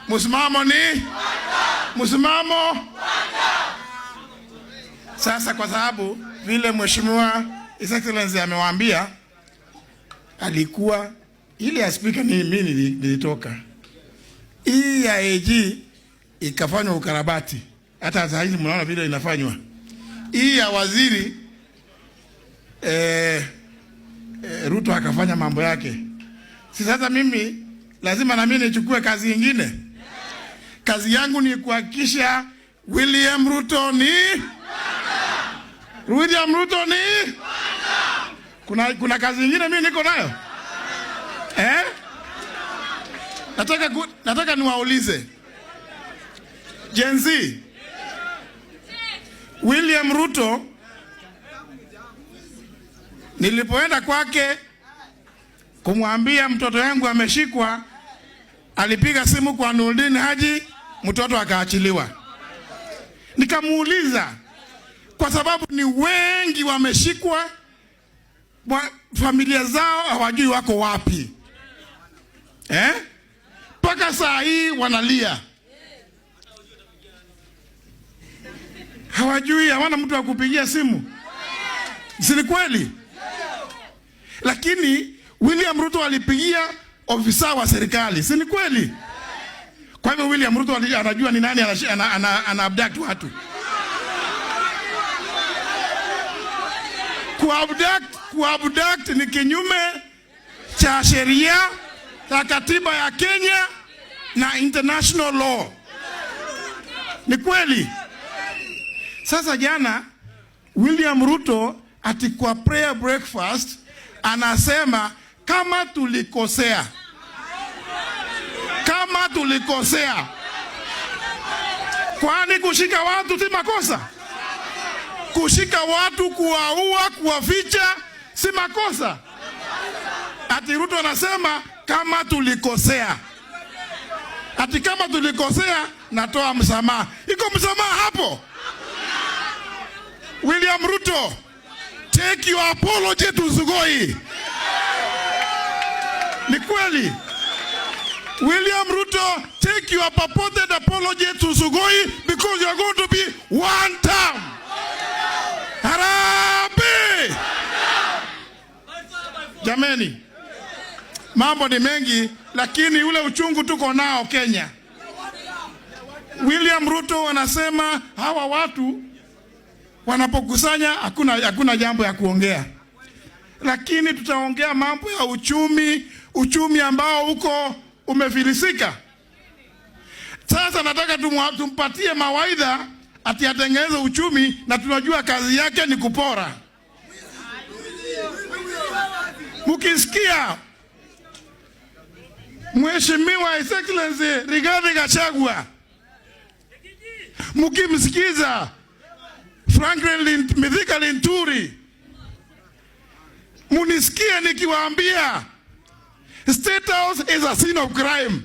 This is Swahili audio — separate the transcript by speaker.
Speaker 1: Msimamo ni msimamo. Sasa kwa sababu vile Mheshimiwa His Excellency amewaambia, alikuwa ile ya speaker ni mimi nilitoka. Hii ya AG ikafanywa ukarabati. Hata sasa hivi mnaona vile inafanywa. Hii ya waziri Ruto akafanya mambo yake. Si sasa mimi lazima na mimi nichukue kazi nyingine. Kazi yangu ni kuhakikisha William Ruto ni kuna kazi nyingine mimi niko nayo. Nataka niwaulize Gen Z, William Ruto nilipoenda kwake kumwambia mtoto wangu ameshikwa, alipiga simu kwa Nurdin Haji, mtoto akaachiliwa. Nikamuuliza, kwa sababu ni wengi wameshikwa, familia zao hawajui wako wapi. Paka saa hii wanalia. Hawajui, hawana mtu wa kupigia simu. Si kweli? Lakini William Ruto alipigia ofisa wa serikali. Si kweli? Kwa hivyo William Ruto anajua ni nani ana abduct watu. Kuabduct ni kinyume cha sheria ya katiba ya Kenya na international law. Ni kweli? Sasa jana William Ruto atikwa prayer breakfast anasema kama tulikosea, kwani kushika watu si makosa? Kushika watu, kuwaua, kuwaficha si makosa? Ati Ruto anasema kama tulikosea. Ati kama tulikosea natoa msamaha. Iko msamaha hapo? William Ruto, take your apology to Sugoi. Ni kweli? William Ruto, take your purported apology to Sugoi because you are going to be one term. Harambee! Jameni, mambo ni mengi, lakini ule uchungu tuko nao Kenya. William Ruto anasema hawa watu wanapokusanya hakuna jambo ya kuongea. Lakini tutaongea mambo ya uchumi ambao uko umefilisika. Sasa nataka tumpatie mawaidha ati atengeneze uchumi, na tunajua kazi yake ni kupora. Mkisikia Mheshimiwa His Excellency Rigathi Gachagua, mkimsikiza Franklin Mithika Linturi, munisikie nikiwaambia State House is a scene of crime.